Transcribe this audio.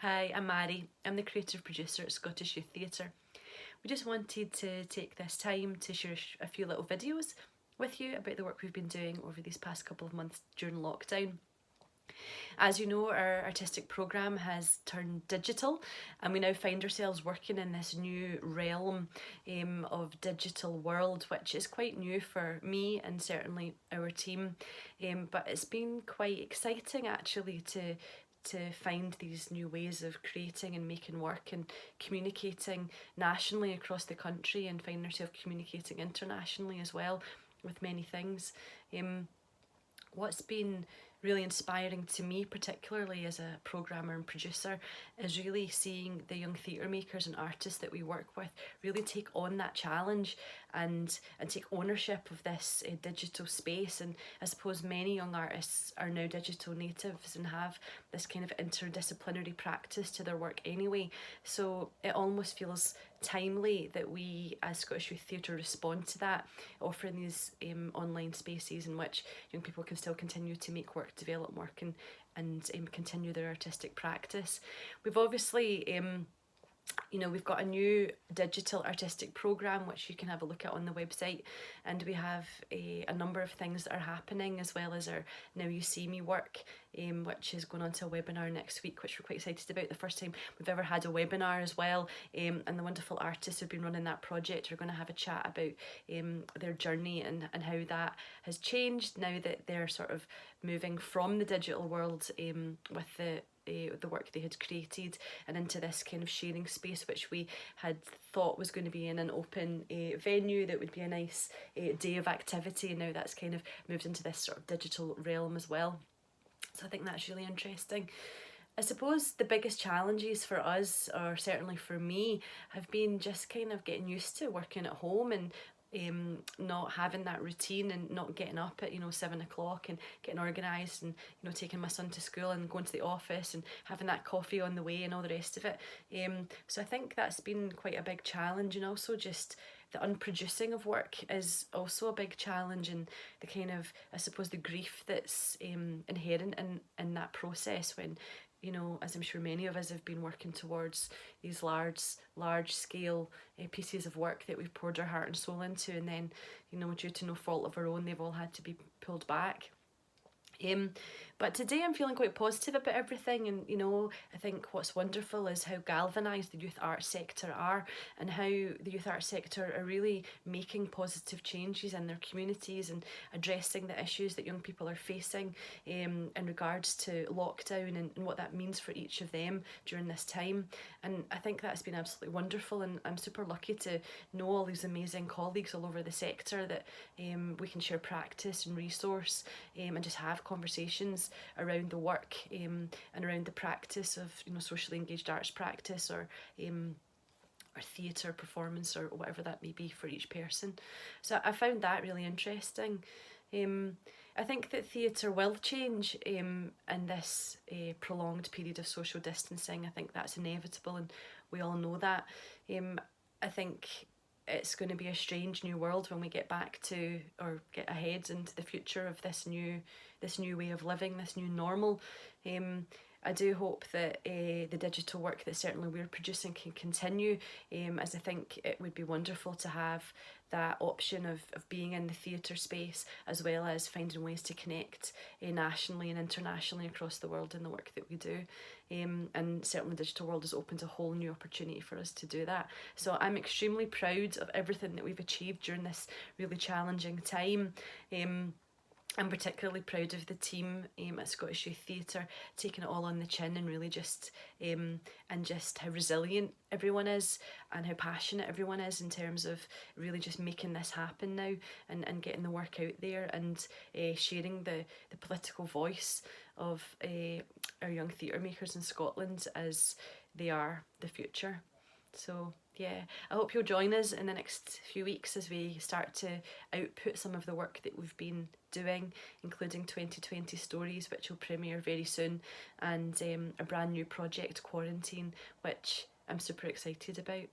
Hi, I'm Mahri. I'm the creative producer at Scottish Youth Theatre. We just wanted to take this time to share a few little videos with you about the work we've been doing over these past couple of months during lockdown. As you know, our artistic programme has turned digital, and we now find ourselves working in this new realm of digital world, which is quite new for me and certainly our team. But it's been quite exciting actually to find these new ways of creating and making work and communicating nationally across the country, and find ourselves communicating internationally as well with many things. What's been really inspiring to me, particularly as a programmer and producer, is really seeing the young theatre makers and artists that we work with really take on that challenge and take ownership of this digital space. And I suppose many young artists are now digital natives and have this kind of interdisciplinary practice to their work anyway, so it almost feels timely that we as Scottish Youth Theatre respond to that, offering these online spaces in which young people can still continue to make work, develop work, and continue their artistic practice. We've obviously we've got a new digital artistic programme which you can have a look at on the website, and we have a number of things that are happening, as well as our Now You See Me work, which is going on to a webinar next week, which we're quite excited about. The first time we've ever had a webinar as well, and the wonderful artists who've been running that project are going to have a chat about their journey and how that has changed now that they're sort of moving from the digital world with the work they had created and into this kind of sharing space, which we had thought was going to be in an open venue that would be a nice day of activity, and now that's kind of moved into this sort of digital realm as well. So I think that's really interesting. I suppose the biggest challenges for us, or certainly for me, have been just kind of getting used to working at home and not having that routine, and not getting up at 7 o'clock and getting organised, and taking my son to school and going to the office and having that coffee on the way and all the rest of it. So I think that's been quite a big challenge, and also just the unproducing of work is also a big challenge, and the kind of, I suppose, the grief that's inherent in that process when, as I'm sure many of us have been working towards these large scale pieces of work that we've poured our heart and soul into, and then, due to no fault of our own, they've all had to be pulled back. But today I'm feeling quite positive about everything, and I think what's wonderful is how galvanised the youth arts sector are, and how the youth arts sector are really making positive changes in their communities and addressing the issues that young people are facing in regards to lockdown and what that means for each of them during this time. And I think that's been absolutely wonderful, and I'm super lucky to know all these amazing colleagues all over the sector that we can share practice and resource and just have conversations around the work and around the practice of socially engaged arts practice, or theatre performance, or whatever that may be for each person. So I found that really interesting. I think that theatre will change in this prolonged period of social distancing. I think that's inevitable, and we all know that. I think it's going to be a strange new world when we get back to, or get ahead into the future of this new way of living, this new normal. I do hope that the digital work that certainly we're producing can continue, as I think it would be wonderful to have that option of being in the theatre space, as well as finding ways to connect nationally and internationally across the world in the work that we do. And certainly the digital world has opened a whole new opportunity for us to do that. So I'm extremely proud of everything that we've achieved during this really challenging time. I'm particularly proud of the team at Scottish Youth Theatre taking it all on the chin, and really just how resilient everyone is, and how passionate everyone is in terms of really just making this happen now, and getting the work out there, and sharing the political voice of our young theatre makers in Scotland, as they are the future. So yeah, I hope you'll join us in the next few weeks as we start to output some of the work that we've been doing, including 2020 Stories, which will premiere very soon, and a brand new project, Quarantine, which I'm super excited about.